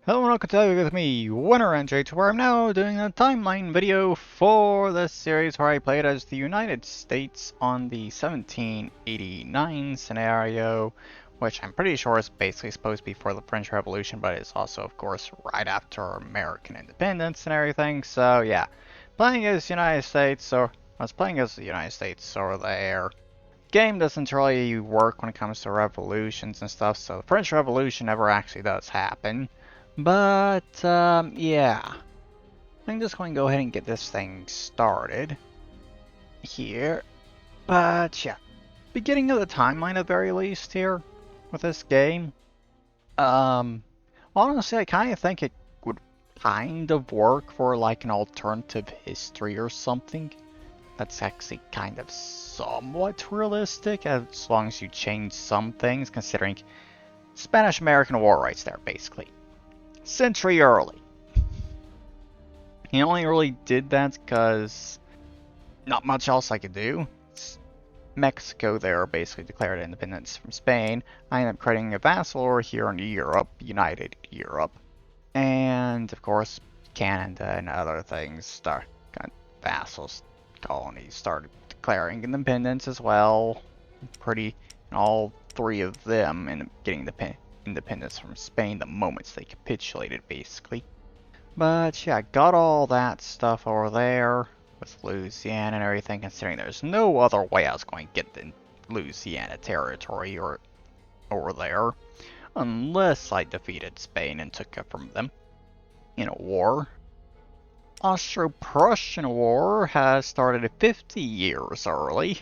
Hello and welcome to with me, Winner NJ, where I'm now doing a timeline video for this series where I played as the United States on the 1789 scenario, which I'm pretty sure is basically supposed to be for the French Revolution, but it's also, of course, right after American independence and everything. So yeah, playing as the United States, or I was playing as the United States over there. Game doesn't really work when it comes to revolutions and stuff, so the French Revolution never actually does happen. But, yeah. I'm just going to go ahead and get this thing started here. But, yeah. Beginning of the timeline at the very least here with this game. Honestly, I kind of think it would kind of work for like an alternative history or something. That's actually kind of somewhat realistic as long as you change some things, considering Spanish-American War right there, basically. Century early. He only really did that because not much else I could do. Mexico there basically declared independence from Spain. I ended up creating a vassal over here in Europe, United Europe. And of course, Canada and other things, vassals, colonies started declaring independence as well. All three of them ended up getting independence from Spain the moment they capitulated, basically. But yeah, got all that stuff over there with Louisiana and everything, considering there's no other way I was going to get the Louisiana territory or over there, unless I defeated Spain and took it from them in a war. Austro-Prussian War has started 50 years early,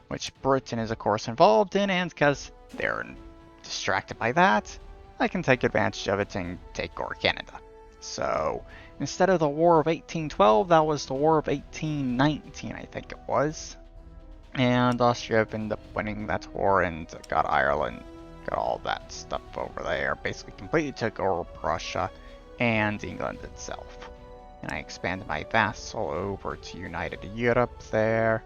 which Britain is of course involved in, and because they're distracted by that, I can take advantage of it and take over Canada. So, instead of the War of 1812, that was the War of 1819, I think it was. And Austria ended up winning that war and got Ireland, got all that stuff over there. Basically completely took over Prussia and England itself. And I expanded my vassal over to United Europe there.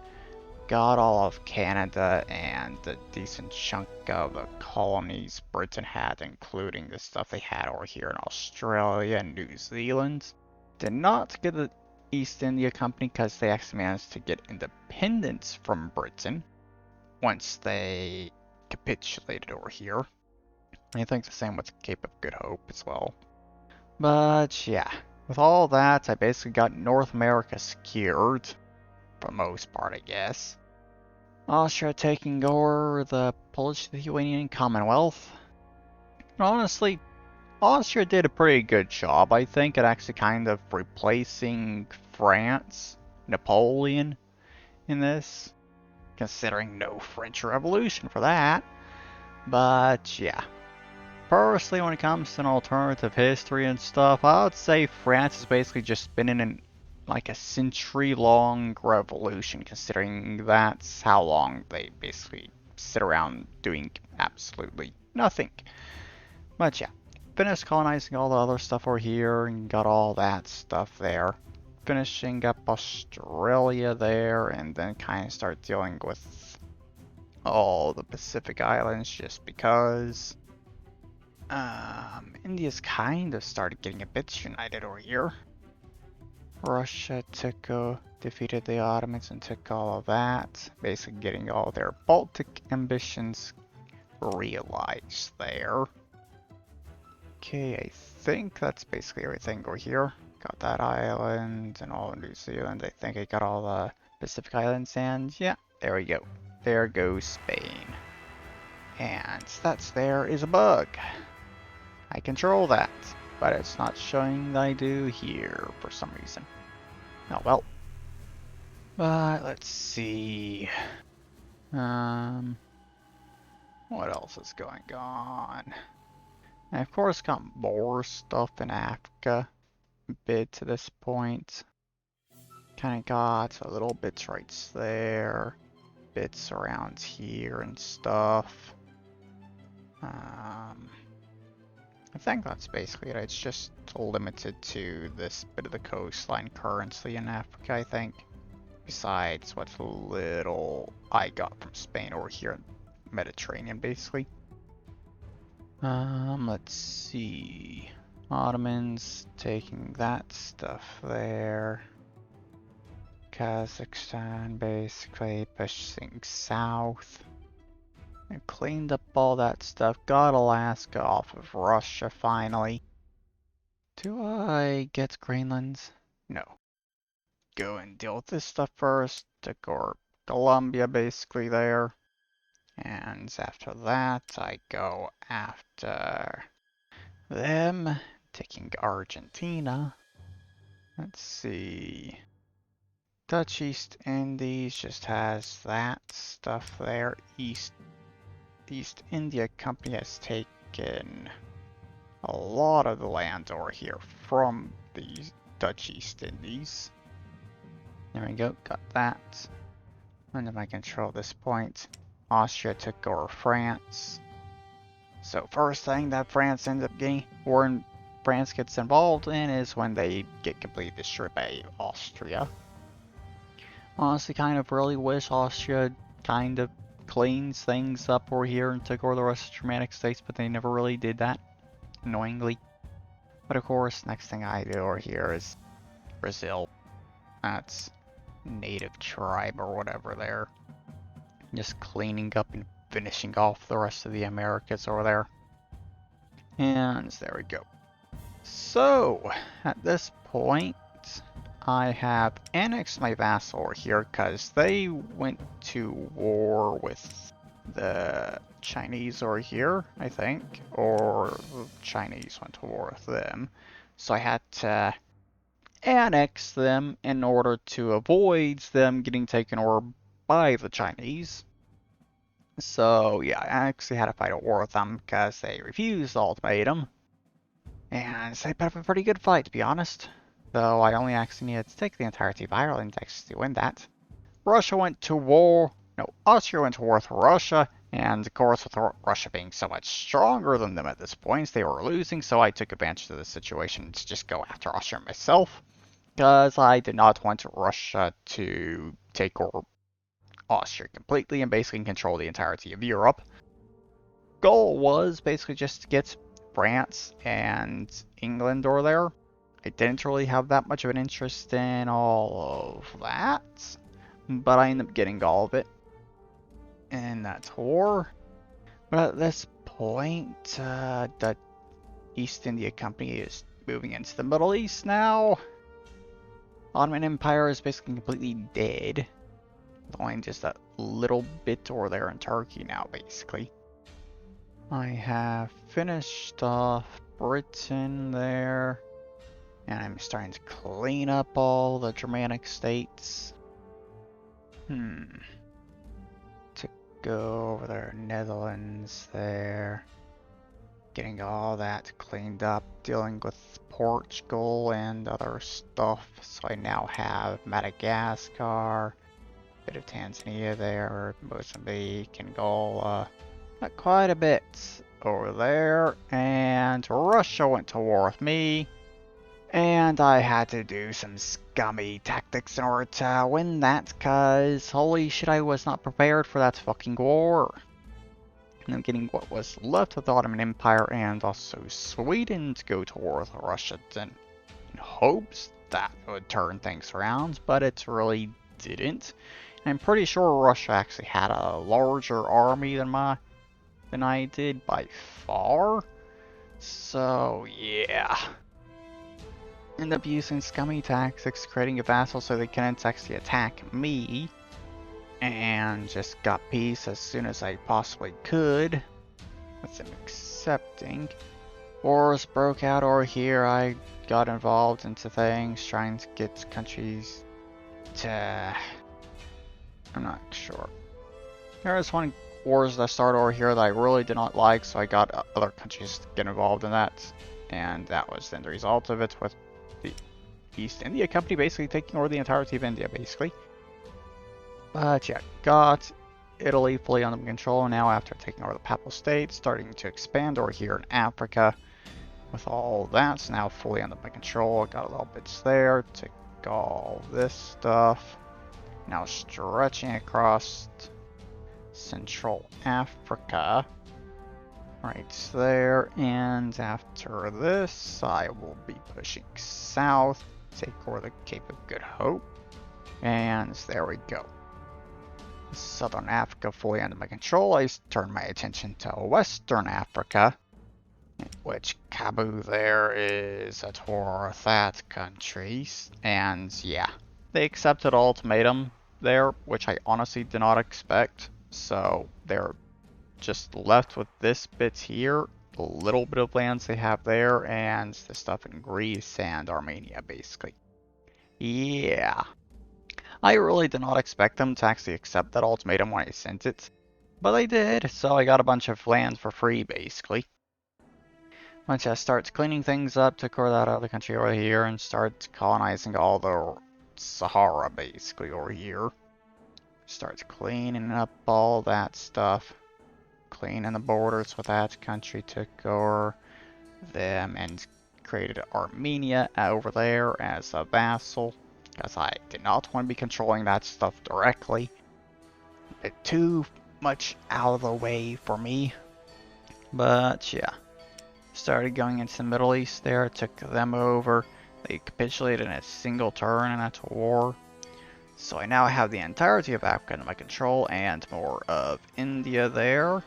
Got all of Canada and a decent chunk of the colonies Britain had, including the stuff they had over here in Australia and New Zealand. Did not get the East India Company because they actually managed to get independence from Britain once they capitulated over here. I think the same with Cape of Good Hope as well. But yeah, with all that, I basically got North America secured, for the most part, I guess. Austria taking over the Polish-Lithuanian Commonwealth. And honestly, Austria did a pretty good job, I think, at actually kind of replacing France, Napoleon, in this. Considering no French Revolution for that. But yeah. Personally, when it comes to an alternative history and stuff, I would say France has basically just been in like a century-long revolution, considering that's how long they basically sit around doing absolutely nothing. But yeah, finished colonizing all the other stuff over here and got all that stuff there. Finishing up Australia there, and then kind of start dealing with all the Pacific Islands just because. India's kind of started getting a bit united over here. Russia defeated the Ottomans and took all of that, basically getting all their Baltic ambitions realized there. Okay, I think that's basically everything over here. Got that island and all of New Zealand. I think I got all the Pacific Islands, and yeah, there we go. There goes Spain. And that's there is a bug. I control that, but it's not showing that I do here for some reason. Oh well. But let's see. What else is going on? I of course got more stuff in Africa, a bit to this point. Kinda got a little bits right there, bits around here and stuff. I think that's basically it. It's just limited to this bit of the coastline currently in Africa, I think. Besides what little I got from Spain over here in Mediterranean, basically. Let's see. Ottomans taking that stuff there. Kazakhstan basically pushing south. And cleaned up all that stuff. Got Alaska off of Russia finally. Do I get Greenland? No. Go and deal with this stuff first. Took over Colombia basically there. And after that, I go after them. Taking Argentina. Let's see. Dutch East Indies just has that stuff there. East India Company has taken a lot of the land over here from the Dutch East Indies. There we go, got that. Under my control at this point. Austria took over France. So first thing that France ends up getting, or France gets involved in, is when they get completely destroyed by Austria. Honestly, kind of really wish Austria kind of cleans things up over here and took over the rest of the Germanic states, but they never really did that, annoyingly. But of course, next thing I do over here is Brazil. That's native tribe or whatever there. Just cleaning up and finishing off the rest of the Americas over there. And there we go. So, at this point, I have annexed my vassal over here because they went to war with the Chinese over here, I think. Or the Chinese went to war with them. So I had to annex them in order to avoid them getting taken over by the Chinese. So yeah, I actually had to fight a war with them because they refused the ultimatum. And they put up a pretty good fight, to be honest. Though I only actually needed to take the entirety of Ireland to actually win that. Russia went to war. No, Austria went to war with Russia. And of course, with Russia being so much stronger than them at this point, they were losing. So I took advantage of the situation to just go after Austria myself. Because I did not want Russia to take over Austria completely and basically control the entirety of Europe. Goal was basically just to get France and England over there. I didn't really have that much of an interest in all of that, but I ended up getting all of it in that war. But at this point, the East India Company is moving into the Middle East now. Ottoman Empire is basically completely dead. Only just that little bit over there in Turkey now, basically. I have finished off Britain there. And I'm starting to clean up all the Germanic states. To go over there, Netherlands there. Getting all that cleaned up, dealing with Portugal and other stuff. So I now have Madagascar, bit of Tanzania there, Mozambique, Angola. Not quite a bit over there. And Russia went to war with me. And I had to do some scummy tactics in order to win that, cause holy shit, I was not prepared for that fucking war. And I'm getting what was left of the Ottoman Empire and also Sweden to go to war with Russia in hopes that would turn things around, but it really didn't. And I'm pretty sure Russia actually had a larger army than I did by far. So yeah. End up using scummy tactics, creating a vassal so they couldn't actually attack me, and just got peace as soon as I possibly could, with them accepting. Wars broke out over here. I got involved into things, trying to get countries to... I'm not sure. There was one wars that started over here that I really did not like, so I got other countries to get involved in that, and that was then the result of it, with the East India Company basically taking over the entirety of India, basically. But yeah, got Italy fully under control now after taking over the Papal States, starting to expand over here in Africa. With all that's now fully under my control, got a little bits there, took all this stuff. Now stretching across Central Africa. right there. And after this, I will be pushing south, take over the Cape of Good Hope. And there we go. Southern Africa fully under my control. I turn my attention to Western Africa, which Kabu there is a tour of that country. And yeah, they accepted ultimatum there, which I honestly did not expect. So they're just left with this bit here, the little bit of lands they have there, and the stuff in Greece and Armenia, basically. Yeah. I really did not expect them to actually accept that ultimatum when I sent it, but they did, so I got a bunch of land for free, basically. Once I start cleaning things up, took over that other country over here, and start colonizing all the Sahara, basically, over here. Start cleaning up all that stuff. Cleaning the borders with that country, took over them, and created Armenia over there as a vassal. Because I did not want to be controlling that stuff directly. A bit too much out of the way for me. But yeah. Started going into the Middle East there, took them over. They capitulated in a single turn in that war. So I now have the entirety of Africa under my control and more of India there.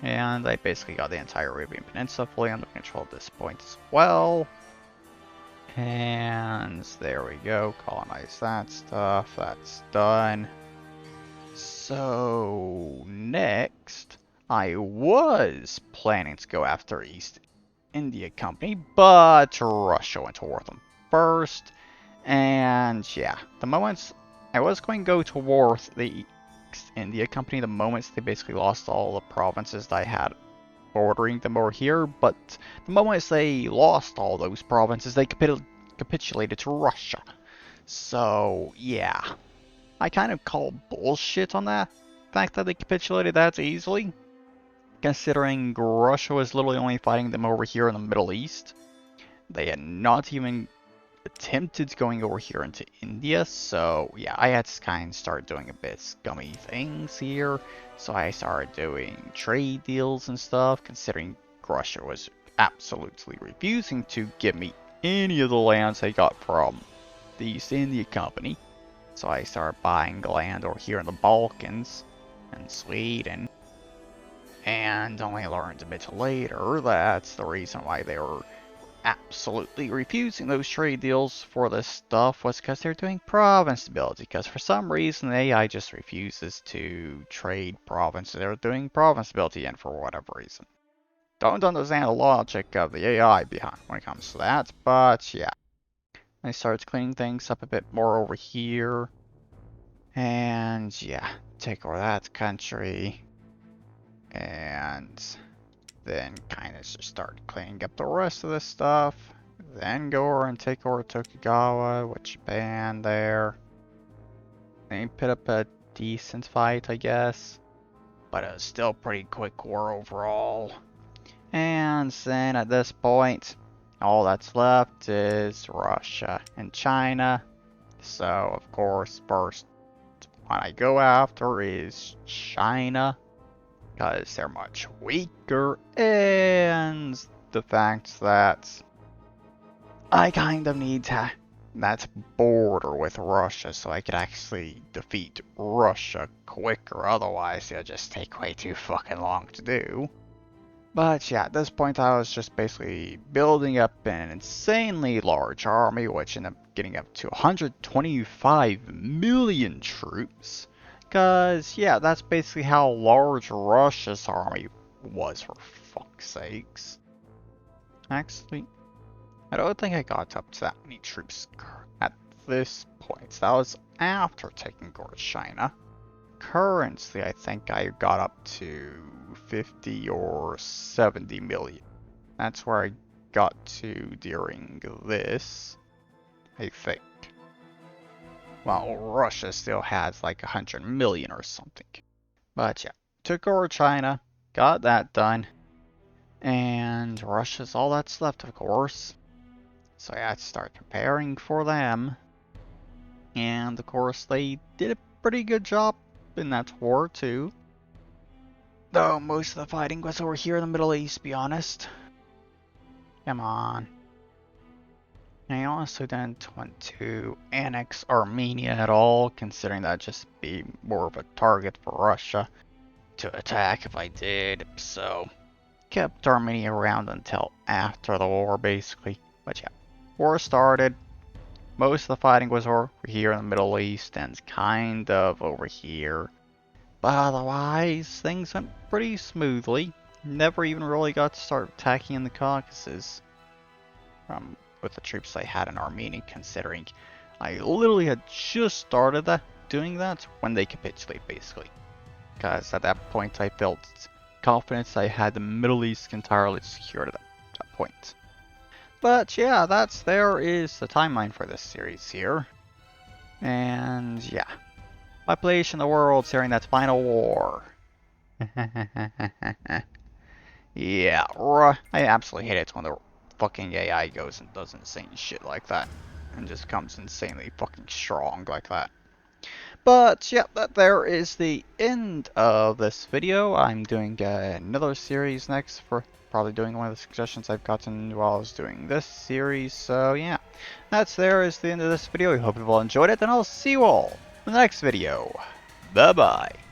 And I basically got the entire Arabian Peninsula fully under control at this point as well. And there we go, colonize that stuff, that's done. So next, I was planning to go after East India Company, but Russia went to war with them first. And yeah, the moments I was going to go to war with the East India Company, the moments they basically lost all the provinces that I had bordering them over here, but the moments they lost all those provinces, they capitulated to Russia. So, yeah. I kind of call bullshit on that fact that they capitulated that easily, considering Russia was literally only fighting them over here in the Middle East. They had not even attempted going over here into India, so yeah, I had to kind of start doing a bit scummy things here. So I started doing trade deals and stuff, considering Russia was absolutely refusing to give me any of the lands I got from the East India Company. So I started buying land over here in the Balkans and Sweden, and only learned a bit later that's the reason why they were absolutely refusing those trade deals for this stuff was because they're doing province stability, because for some reason the AI just refuses to trade provinces they're doing province stability in for whatever reason. Don't understand the logic of the AI behind when it comes to that, but yeah. I started cleaning things up a bit more over here. And yeah, take over that country. And then kind of just start cleaning up the rest of this stuff. Then go over and take over Tokugawa with Japan there. They put up a decent fight, I guess. But it was still pretty quick war overall. And then at this point, all that's left is Russia and China. So, of course, first one I go after is China, because they're much weaker, and the fact that I kind of need that border with Russia so I could actually defeat Russia quicker, otherwise it'll just take way too fucking long to do. But yeah, at this point I was just basically building up an insanely large army, which ended up getting up to 125 million troops. Because, yeah, that's basically how large Russia's army was, for fuck's sakes. Actually, I don't think I got up to that many troops at this point. That was after taking over China. Currently, I think I got up to 50 or 70 million. That's where I got to during this, I think. Well, Russia still has like 100 million or something. But yeah, took over China, got that done. And Russia's all that's left, of course. So I had to start preparing for them. And of course, they did a pretty good job in that war too. Though most of the fighting was over here in the Middle East, to be honest. Come on. I also didn't want to annex Armenia at all, considering that'd just be more of a target for Russia to attack if I did, so kept Armenia around until after the war, basically. But yeah, war started. Most of the fighting was over here in the Middle East and kind of over here. But otherwise, things went pretty smoothly. Never even really got to start attacking in the Caucasus. With the troops I had in Armenia, considering I literally had just started doing that when they capitulated, basically. Because at that point I felt confidence I had the Middle East entirely secured at that point. But yeah, there is the timeline for this series here. And yeah, population of the world during that final war. Yeah, I absolutely hate it when the fucking AI goes and does insane shit like that. And just comes insanely fucking strong like that. But yeah, there is the end of this video. I'm doing another series next for probably doing one of the suggestions I've gotten while I was doing this series. So yeah, there is the end of this video. I hope you all enjoyed it, and I'll see you all in the next video. Bye bye.